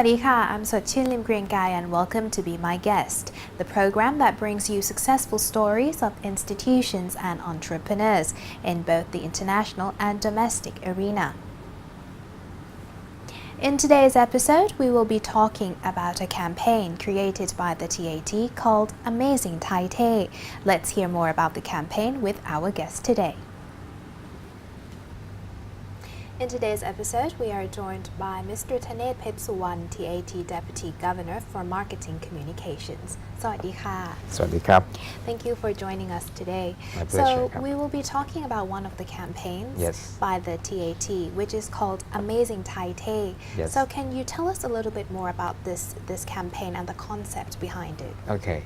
วัสดีค่ะ I'm สดชื่น Lim Green Guy and welcome to Be My Guest, the program that brings you successful stories of institutions and entrepreneurs in both the international and domestic arena. In today's episode, we will be talking about a campaign created by the TAT called Amazing Thai Tay. Let's hear more about the campaign with our guest today. In today's episode, we are joined by Mr. Thanet Petsuwan, TAT Deputy Governor for Marketing Communications. สวัสดีค่ะ สวัสดีครับ Thank you for joining us today. My pleasure. So we will be talking about one of the campaigns Yes. by the TAT, which is called Amazing Thai Tay. Yes. So can you tell us a little bit more about this campaign and the concept behind it? Okay.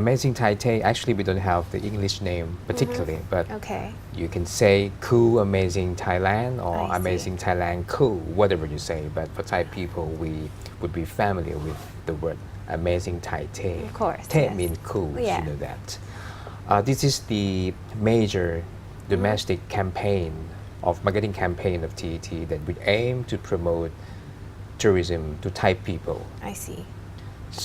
Amazing Thai Tay. Actually, we don't have the English name particularly, but Okay. you can say Cool Amazing Thailand or I see. Amazing Thailand Cool, whatever you say. But for Thai people, we would be familiar with the word Amazing Thai Tay. Of course, Tay yes. means cool. Yeah. You know that. This is the major domestic campaign of marketing campaign of TET that we aim to promote tourism to Thai people. I see.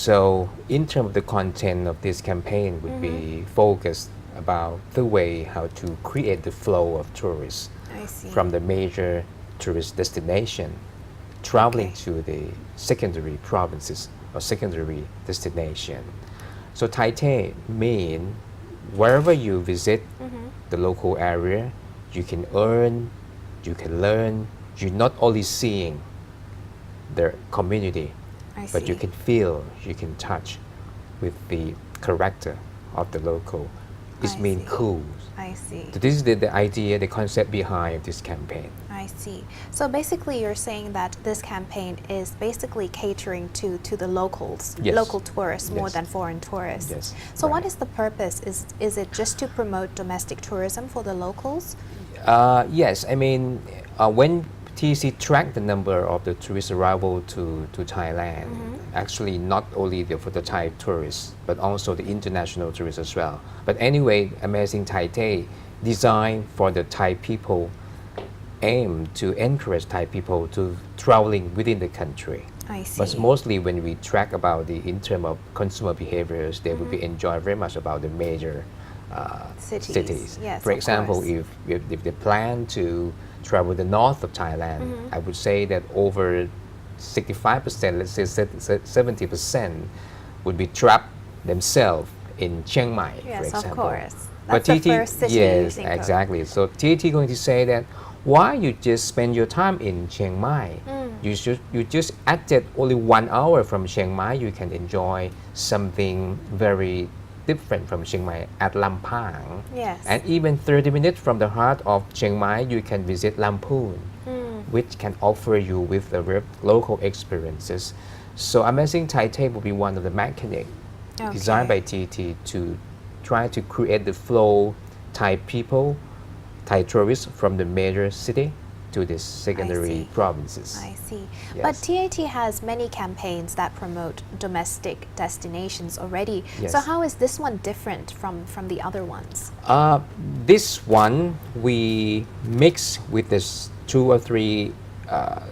So, in terms of the content of this campaign would be focused about the way how to create the flow of tourists I see. from the major tourist destination traveling Okay. to the secondary provinces or secondary destination. So, Thai Tay mean wherever you visit the local area, you can earn, you can learn. You're not only seeing their community, I see. but you can feel, you can touch with the character of the local. It's I mean see. cool. I see. So this is the idea, the concept behind this campaign. I see. So basically, you're saying that this campaign is basically catering to the locals, Yes. local tourists more Yes. than foreign tourists. Yes, So what right. is the purpose? Is it just to promote domestic tourism for the locals? Yes, I mean, when TC track the number of the tourist arrival to Thailand, actually not only for the Thai tourists, but also the international tourists as well. But anyway, Amazing Thai Tay designed for the Thai people, aim to encourage Thai people to traveling within the country. I see. But mostly when we track about the in terms of consumer behaviors, they will be enjoy very much about the major Cities. Yes, For of example, course. if they plan to travel the north of Thailand, I would say that over 65%, let's say 70% would be trapped themselves in Chiang Mai, for Yes, example. of course. But That's the TT first city you yes, think of. exactly. So TT going to say that why you just spend your time in Chiang Mai? You just added only 1 hour from Chiang Mai. You can enjoy something very different from Chiang Mai at Lampang. Yes. And even 30 minutes from the heart of Chiang Mai, you can visit Lamphun, which can offer you with the local experiences. So Amazing Thai Tay will be one of the mechanics designed by TT to try to create the flow Thai people, Thai tourists from the major city to the secondary see. provinces. I see. Yes. But TAT has many campaigns that promote domestic destinations already. Yes. So how is this one different from the other ones? This one we mix with this 2 or 3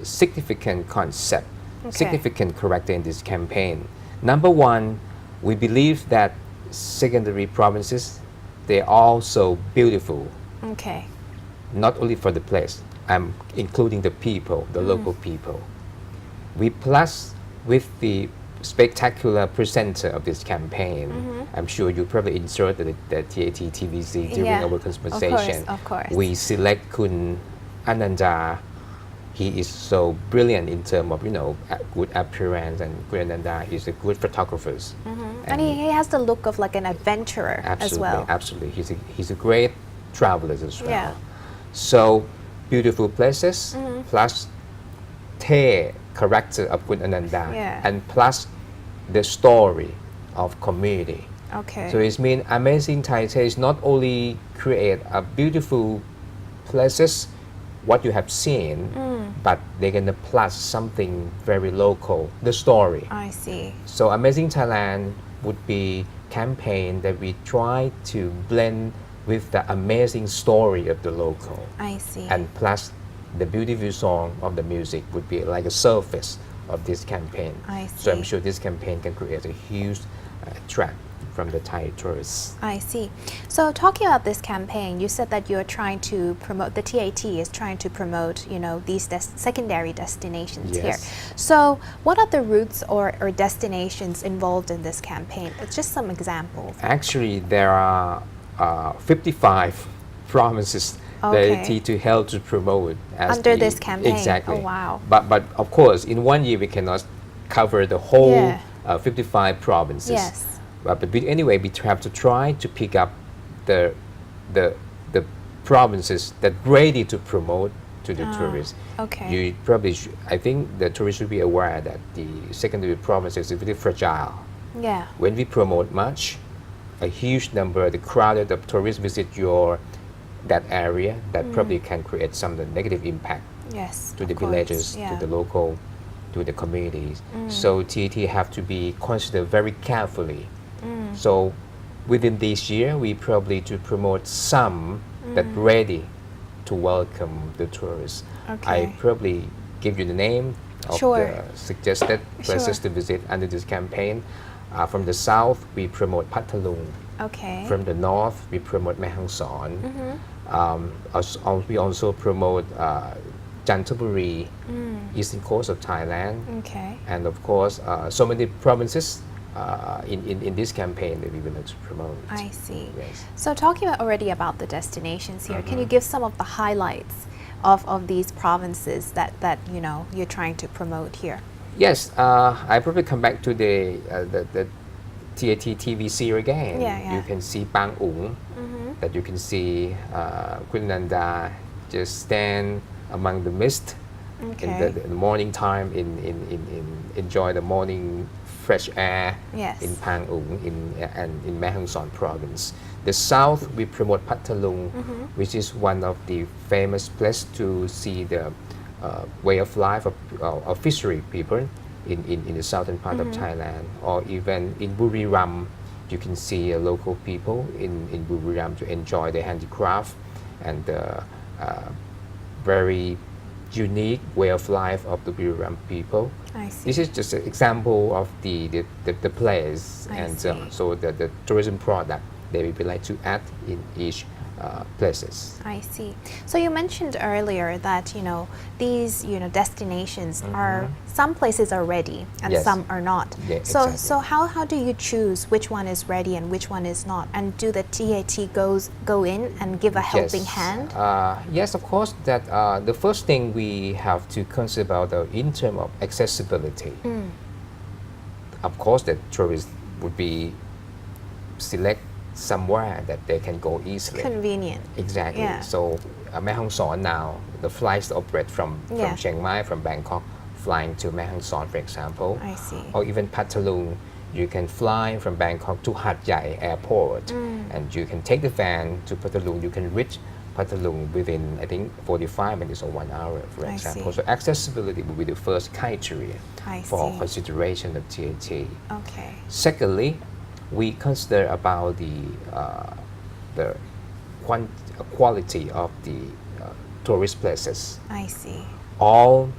significant concept, significant character in this campaign. Number one, we believe that secondary provinces, they're also beautiful, Okay. not only for the place. I'm including the people, the local people. We plus with the spectacular presenter of this campaign. I'm sure you probably inserted the TAT TVC during Yeah, our conversation. of course. We select Kun Ananda. He is so brilliant in terms of good appearance, and Kun Ananda is a good photographer. And he has the look of like an adventurer as well. Absolutely. He's a great traveler as well. Yeah. So beautiful places plus Tay character of Kun Ananda Yeah. and plus the story of community. Okay. So it means Amazing Thai Tay is not only create a beautiful places what you have seen, but they're gonna plus something very local, the story. I see. So Amazing Thailand would be campaign that we try to blend with the amazing story of the local I see. and plus the beautiful song of the music would be like a surface of this campaign. I So I'm see. sure this campaign can create a huge attract from the Thai tourists. I see. So talking about this campaign, you said that you're trying to promote, the TAT is trying to promote, these secondary destinations here. Yes. So what are the routes or destinations involved in this campaign? It's just some examples. Actually, there are 55 provinces Okay. that to help to promote as Under this campaign. Exactly. Oh, wow. But of course, in 1 year we cannot cover the whole Yeah. 55 provinces. Yes. But anyway, we have to try to pick up the provinces that ready to promote to the tourists. Okay. You probably I think the tourists should be aware that the secondary provinces is very fragile. Yeah. When we promote much, a huge number, the crowded of tourists visit that area, that probably can create some negative impact Yes. to the of course. villages, Yeah. to the local, to the communities. So TAT have to be considered very carefully. So within this year, we probably to promote some that ready to welcome the tourists. Okay. I probably give you the name of Sure. the suggested places Sure. to visit under this campaign. From the south, we promote Pathalung. Okay. From the north, we promote Mae Hong Son. We also promote Chanthaburi, eastern coast of Thailand, Okay. and of course, so many provinces in this campaign that we would like to promote. I see. Yes. So talking already about the destinations here, can you give some of the highlights of these provinces that you're trying to promote here? Yes, I probably come back to the TAT TVC again. Yeah, yeah. You can see Pang Ung, that you can see Queen Nanda just stand among the mist Okay. in the morning time, enjoy the morning fresh air Yes. in Pang Ung in Mae Hong Son province. The south, we promote Pathalung, which is one of the famous place to see the way of life of fishery people in the southern part of Thailand, or even in Buriram, you can see local people in Buriram to enjoy the handicraft and the very unique way of life of the Buriram people. I see. This is just an example of the place, I and see. so the tourism product they will like to add in each places. I see. So you mentioned earlier that these destinations are, some places are ready and Yes. some are not. Yeah, so exactly. how do you choose which one is ready and which one is not? And do the TAT go in and give a helping hand? Yes, of course. That the first thing we have to consider about in terms of accessibility. Of course, that tourists would be select somewhere that they can go easily. Convenient. Exactly. Yeah. So Mae Hong Son now, the flights operate from Yeah. Chiang Mai, from Bangkok, flying to Mae Hong Son, for example. I see. Or even Pathalung, you can fly from Bangkok to Hat Yai airport, and you can take the van to Pathalung. You can reach Pathalung within, I think, 45 minutes or 1 hour, for I example. see. So accessibility will be the first criteria I for see. consideration of TAT. Okay. Secondly, we consider about the quality of the tourist places. I see. All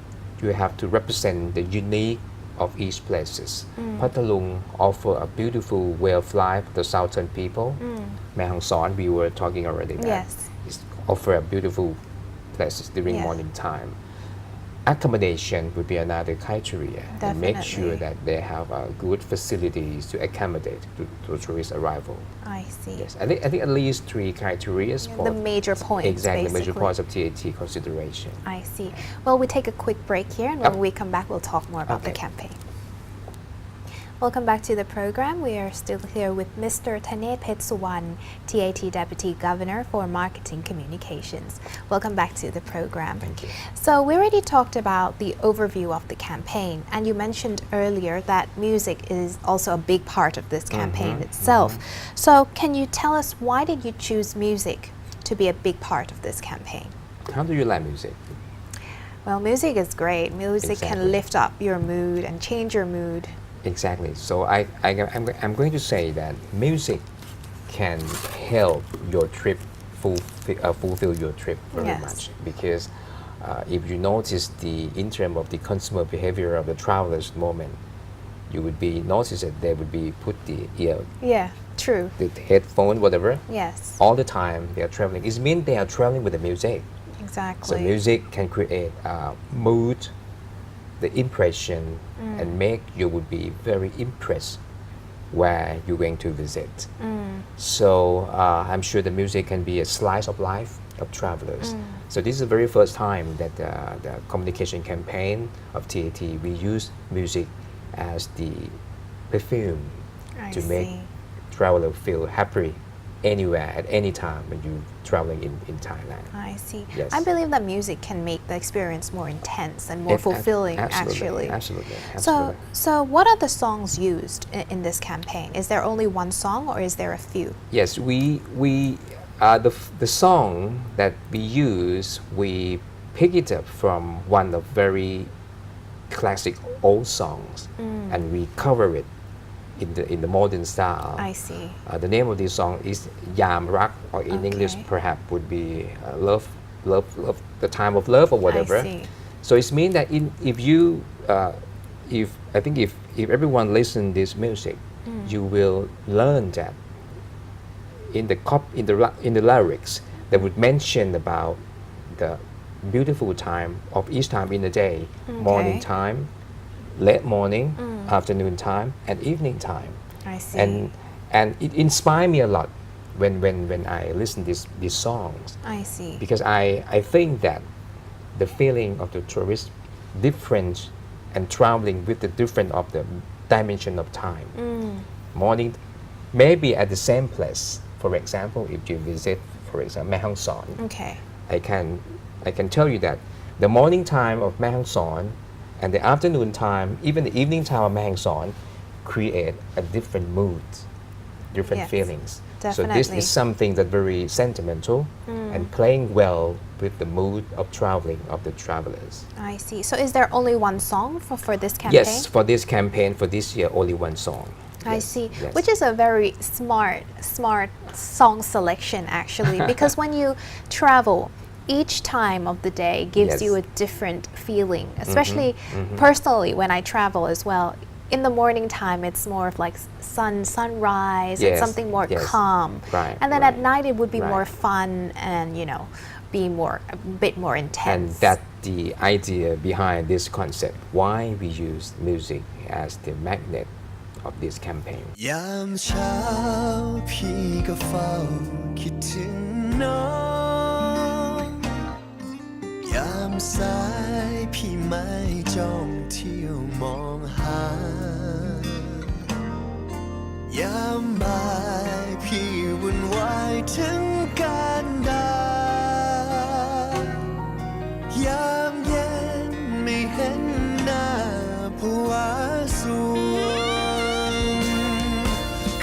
you have to represent the unique of each places. Pathalung offer a beautiful way of life for the southern people. Mae Hong Son, we were talking already that Yes. offer a beautiful places during Yeah. morning time. Accommodation would be another criteria, and make sure Definitely. that they have good facilities to accommodate to tourist arrival. I see. Yes, I think at least 3 criteria for The major points, exactly major basically. points of TAT consideration. I see. Well, we take a quick break here, and when we come back, we'll talk more about the Okay. campaign. Welcome back to the program. We are still here with Mr. Thane Petsuwan, TAT Deputy Governor for Marketing Communications. Welcome back to the program. Thank you. So we already talked about the overview of the campaign, and you mentioned earlier that music is also a big part of this campaign itself. So can you tell us, why did you choose music to be a big part of this campaign? How do you like music? Well, music is great. Music Exactly. can lift up your mood and change your mood. Exactly. So I'm going to say that music can help your trip fulfill your trip very Yes. much, because if you notice in terms of the consumer behavior of the travelers at the moment, you would be notice that they would be put Yeah, true. the headphone, whatever, Yes, all the time they are traveling. It means they are traveling with the music. So exactly. music can create mood, the impression, and make you would be very impressed where you're going to visit. So I'm sure the music can be a slice of life of travelers. So this is the very first time that the communication campaign of TAT we use music as the perfume I to make see. traveler feel happy anywhere at any time when you're traveling in Thailand. I see. Yes. I believe that music can make the experience more intense and more fulfilling, actually. Absolutely. So what are the songs used in this campaign? Is there only one song or is there a few? Yes, the song that we use, we pick it up from one of very classic old songs, and we cover it in the modern style. I see. The name of this song is Yam Rak, or in English perhaps would be love, the time of love or whatever. I see. So it means that if everyone listen this music, you will learn that in the lyrics they would mention about the beautiful time of each time in the day, morning time, late morning, afternoon time, and evening time. I see. And it inspired me a lot when I listen these songs, I see. because I think that the feeling of the tourist different and traveling with the different of the dimension of time. Morning, maybe at the same place. For example, if you visit, for example, Mae Hong Son, Okay. I can tell you that the morning time of Mae Hong Son and the afternoon time, even the evening time of Mae Hong Son, create a different mood, different Yes, feelings. So this definitely. is something that very sentimental and playing well with the mood of traveling of the travelers. I see. So is there only one song for this campaign? Yes, for this campaign for this year, only one song. I Yes, see, yes. which is a very smart song selection actually, because when you travel, each time of the day gives Yes. you a different feeling, especially personally when I travel as well. In the morning time, it's more of like sunrise and Yes, something more yes. calm. Right, And then at right, night, it would be right. more fun and, be a bit more And intense. that's the idea behind this concept, why we use music as the magnet of this campaign. ยามเช้าพี่ก็เฝ้าคิดถึงน้องยามสายพี่ไม่จ้องเที่ยวมองหายามบ่ายพี่วุ่นวายถึงการดายามเย็นไม่เห็นหน้าภาวะสวง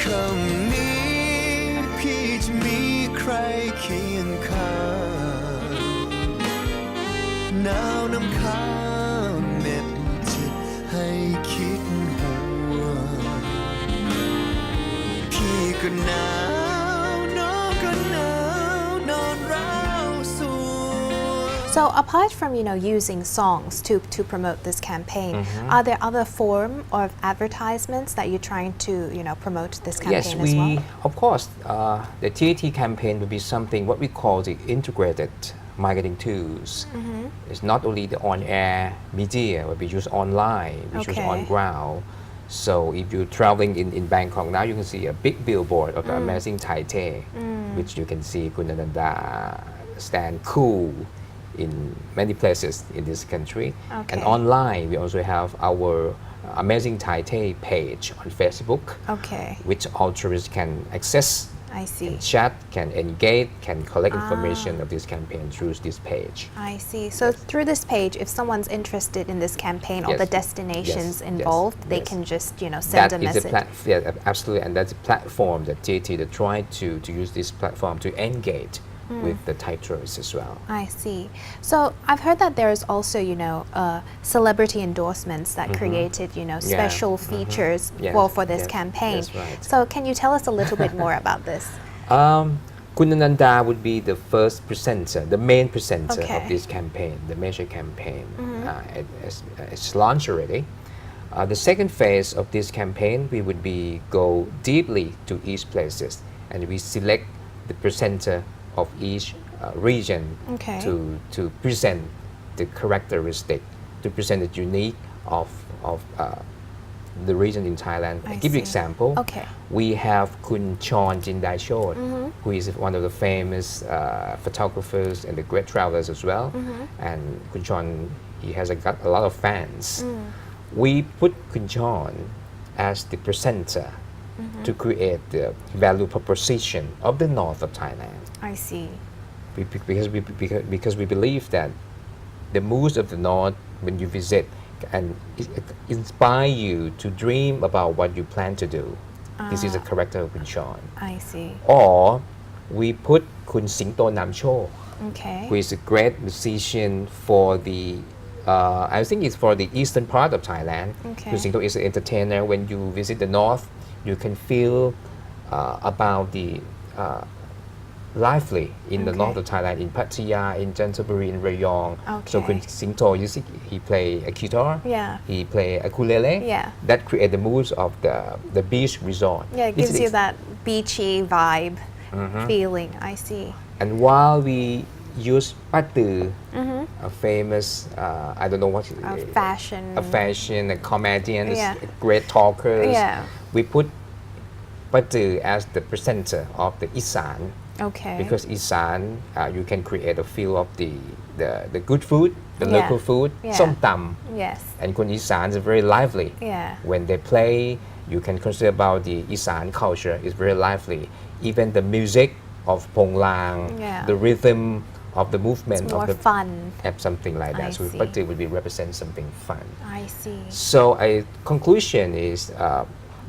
คำนี้พี่จะมีใครเคียงข้างหนาวนำค้างเหน็บจิตให้คิดห่วงพี่ก็หนาวน้องก็หนาวนอนร้าวสวง So apart from using songs to promote this campaign, are there other form of advertisements that you're trying to promote this campaign Yes, as well? of course, the TAT campaign will be something what we call the integrated marketing tools. It's not only the on-air media, but we use online, we use Okay. on ground. So if you're traveling in Bangkok now, you can see a big billboard of the amazing Thai Tay, which you can see Kunananda stand cool in many places in this country. Okay. And online, we also have our amazing Thai Tay page on Facebook, Okay, which all tourists can access, I see. can chat, can engage, can collect information of this campaign through this page. I see. So through this page, if someone's interested in this campaign or Yes. the destinations Yes. involved, they Yes. can just send That a is message. absolutely, and that's a platform that TAT that try to use this platform to engage with the Thai tourists as well. I see. So I've heard that there's also, celebrity endorsements that created, special features Yes, for this yes, campaign. that's right. So can you tell us a little bit more about this? Kunananda would be the first presenter, the main presenter Okay. of this campaign, the major campaign. It's launched already. The second phase of this campaign, we would be go deeply to each places, and we select the presenter of each region Okay. to present the characteristic, to present the unique of the region in Thailand. I I'll give you see. example. Okay. We have Kun Chon Jindaichot, who is one of the famous photographers and the great travelers as well. And Kun Chon, he has got a lot of fans. We put Kun Chon as the presenter to create the value proposition of the north of Thailand. I see. Because we believe that the moods of the north when you visit and inspire you to dream about what you plan to do. This is a character of Kun Chon. I see. Or we put Kun Singto Namcho, Okay. who is a great musician for the I think it's for the eastern part of Thailand. Okay. Kun Singto is an entertainer. When you visit the north, you can feel about the lively in the Okay. north of Thailand, in Pattaya, in Chanthaburi, in Rayong. So Okay. Kun Singto, you see, he play a guitar, Yeah. he play a ukulele. Yeah. That create the moods of the beach resort. Yeah, it This gives is you that beachy vibe feeling. I see. And while we use Patu, a famous, I don't know what, Fashion. a fashion, a comedian, Yeah. a great talkers. Yeah. We put Patu as the presenter of the Isan, Okay. because Isan, you can create a feel of the good food, the Yeah. local food, Yeah. som tam. Yes. And Kun Isan is very lively. Yeah. When they play, you can consider about the Isan culture is very lively. Even the music of Pong Lang, Yeah. the rhythm of the movement It's of more the fun. have something like I that. So see. Patu would be represent something fun. I see. So a conclusion is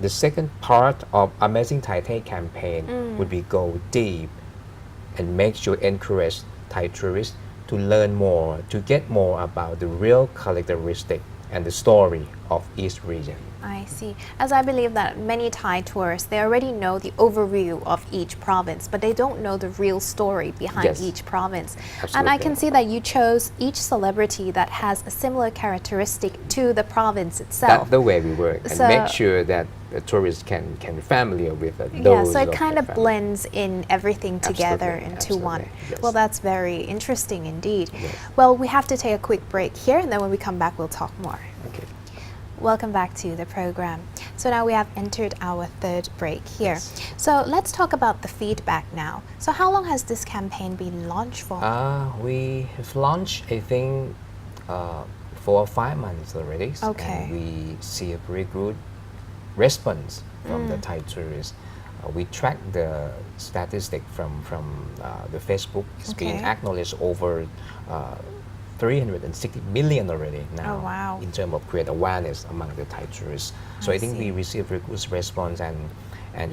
the second part of Amazing Thai Tay campaign would be go deep and make sure encourage Thai tourists to learn more, to get more about the real characteristic and the story of each region. I see. As I believe that many Thai tourists, they already know the overview of each province, but they don't know the real story behind Yes. each province. And I can Absolutely. see that you chose each celebrity that has a similar characteristic to the province itself. That's the way we work, and So- make sure that the tourists can familiar with Yeah, those. so it of kind the of family. blends in everything together Absolutely, into one. absolutely, yes. Well, that's very interesting indeed. Yes. Well, we have to take a quick break here, and then when we come back, we'll talk more. Okay. Welcome back to the program. So now we have entered our third break here. Yes. So let's talk about the feedback now. So how long has this campaign been launched for? We have launched, I think, 4 or 5 months already. Okay. And we see a very good response from the Thai tourists. We track the statistic from the Facebook. It's being Okay. acknowledged over 360 million already now. Oh, wow. In terms of create awareness among the Thai tourists. So I I think we see. receive very good response, and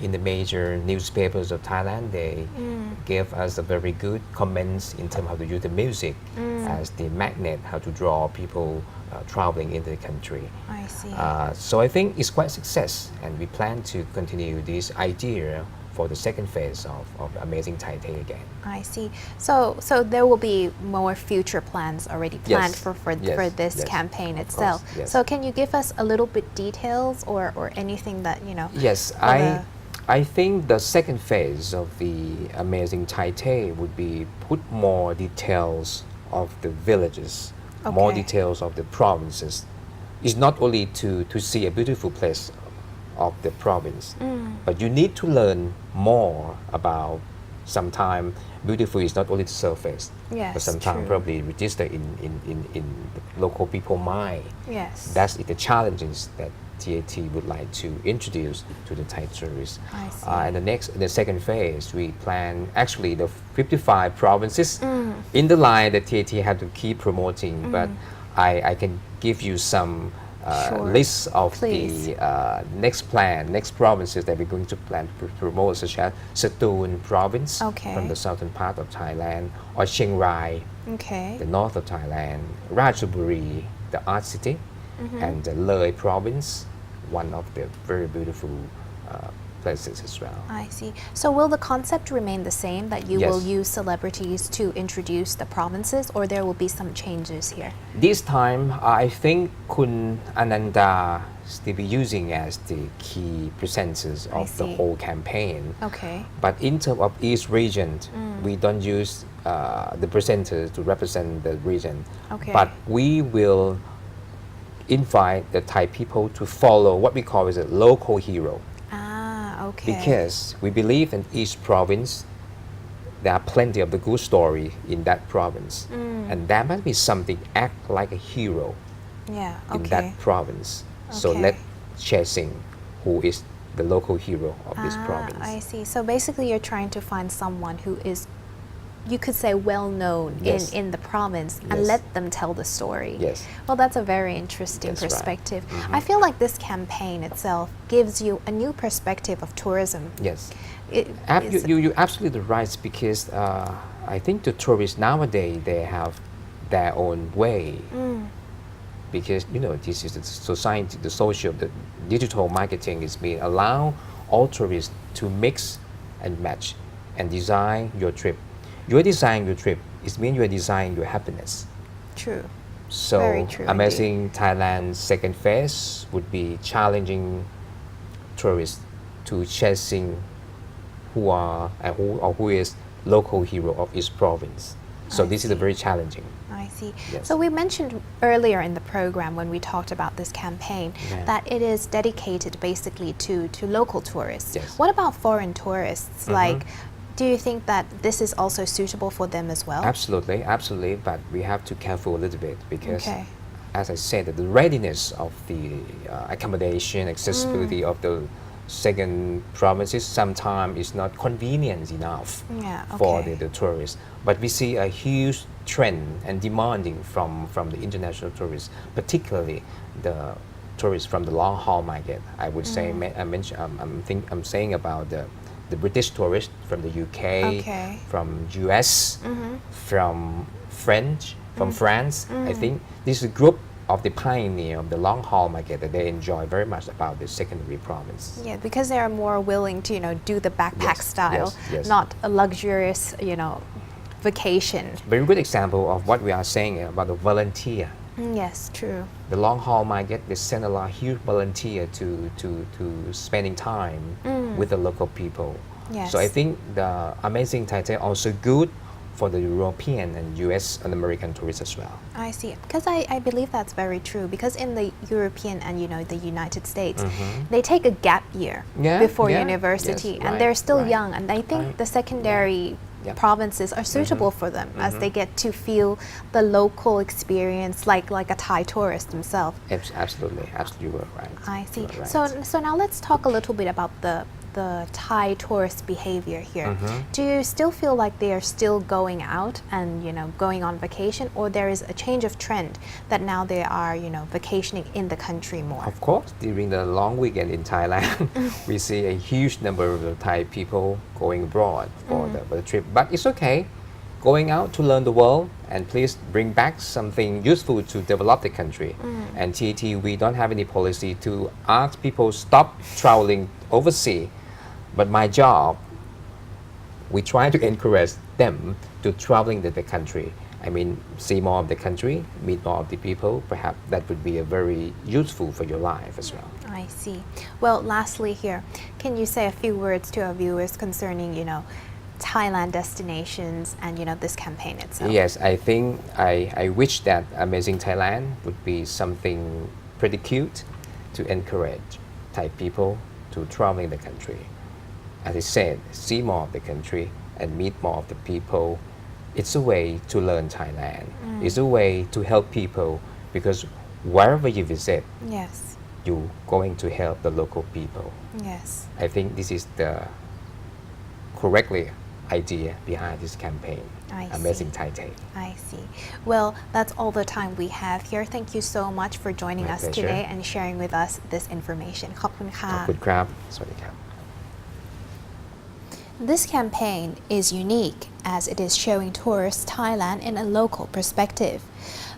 in the major newspapers of Thailand, they gave us a very good comments in terms of how to use the music as the magnet, how to draw people traveling into the country. I see. So I think it's quite success, and we plan to continue this idea for the second phase of Amazing Thai Tay again. I see. So there will be more future plans already planned Yes, for yes, this yes, campaign of itself. course, yes. So can you give us a little bit details or anything that, you know? Yes, the- I think the second phase of the Amazing Thai Tay would be put more details of the villages, more Okay. details of the provinces. It's not only to see a beautiful place of the province, but you need to learn more about. Sometimes beautiful is not only the surface, Yes, but sometimes true. probably register in the local people mind. Yes. That's the challenges that TAT would like to introduce to the Thai tourists. I see. And the second phase, we plan actually the 55 provinces in the line that TAT had to keep promoting. But I can give you some Sure. lists of Please. the next provinces that we're going to plan to promote, such as Satoon province Okay. from the southern part of Thailand, or Chiang Rai, Okay. the north of Thailand, Ratchaburi, the art city, and the Leh province, one of the very beautiful places as well. I see. So will the concept remain the same, that you will Yes. use celebrities to introduce the provinces, or there will be some changes here? This time, I think Kun Ananda still be using as the key presenters I of the see. whole campaign. Okay. But in terms of each region, we don't use the presenters to represent the region. Okay. But we will invite the Thai people to follow what we call as a local hero. Ah, okay. Because we believe in each province, there are plenty of the good story in that province. And there must be something act like a hero Yeah, in okay. that province. So Okay. let Chasing, who is the local hero of this province. I see. So basically you're trying to find someone who is, you could say, well known Yes. in the province and Yes. let them tell the story. Yes. Well, that's a very interesting That's right. perspective. I feel like this campaign itself gives you a new perspective of tourism. Yes. It is- You're absolutely right, because I think the tourists nowadays, they have their own way. Because this is the society, the social, the digital marketing is being allow all tourists to mix and match and design your trip. You are designing your trip, it means you are designing your happiness. True. So Very true Amazing Thailand's second phase would be challenging tourists to chasing who is local hero of each province. So I this is a see. very challenging. I see. Yes. So we mentioned earlier in the program when we talked about this campaign Yeah. that it is dedicated basically to local tourists. Yes. What about foreign tourists? Like, do you think that this is also suitable for them as well? Absolutely, absolutely. But we have to careful a little bit, because, Okay. as I said, the readiness of the accommodation, accessibility of the second provinces sometimes is not convenient enough Yeah, for okay. the tourists. But we see a huge trend and demanding from the international tourists, particularly the tourists from the long haul market. I would say, I'm saying about the British tourists from the UK, Okay. from US, from France. I think this is a group of the pioneer of the long haul market that they enjoy very much about the secondary province. Yeah, because they are more willing to, do the backpack Yes, style, yes. not a luxurious, vacation. Very good example of what we are saying about the volunteer. Yes, true. The long haul market, they send a lot huge volunteer to spending time with the local people. Yes. So I think the Amazing Thai Tay also good for the European and US and American tourists as well. I see. Because I believe that's very true. Because in the European and the United States, they take a gap year Yeah, before yeah, university, yes, and right, they're still right, young. And I think right, the secondary yeah. provinces are suitable for them as they get to feel the local experience, like a Thai tourist himself. Absolutely, you were right. I see. You were right. So now let's talk a little bit about the Thai tourist behavior here. Do you still feel like they are still going out and going on vacation, or there is a change of trend that now they are vacationing in the country more? Of course, during the long weekend in Thailand, we see a huge number of the Thai people going abroad for the trip. But it's okay, going out to learn the world, and please bring back something useful to develop the country. And TAT, we don't have any policy to ask people stop traveling overseas. But my job, we try to encourage them to traveling to the country. I mean, see more of the country, meet more of the people. Perhaps that would be a very useful for your life as well. I see. Well, lastly here, can you say a few words to our viewers concerning, Thailand destinations and, this campaign itself? Yes, I think I wish that Amazing Thailand would be something pretty cute to encourage Thai people to travel in the country. As I said, see more of the country and meet more of the people. It's a way to learn Thailand. It's a way to help people, because wherever you visit, Yes. you're going to help the local people. Yes. I think this is the correctly idea behind this campaign, I Amazing see. Thai Tay. I see. Well, that's all the time we have here. Thank you so much for joining My us pleasure. today and sharing with us this information. ขอบคุณค่ะ ขอบคุณครับ สวัสดีครับ This campaign is unique as it is showing tourists Thailand in a local perspective.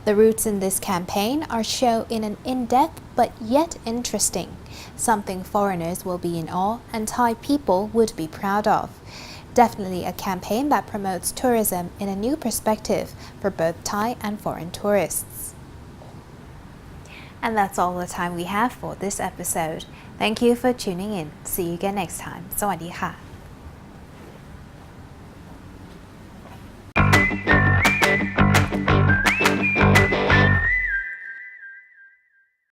The routes in this campaign are shown in an in-depth but yet interesting, something foreigners will be in awe and Thai people would be proud of. Definitely a campaign that promotes tourism in a new perspective for both Thai and foreign tourists. And that's all the time we have for this episode. Thank you for tuning in. See you again next time. สวัสดีค่ะ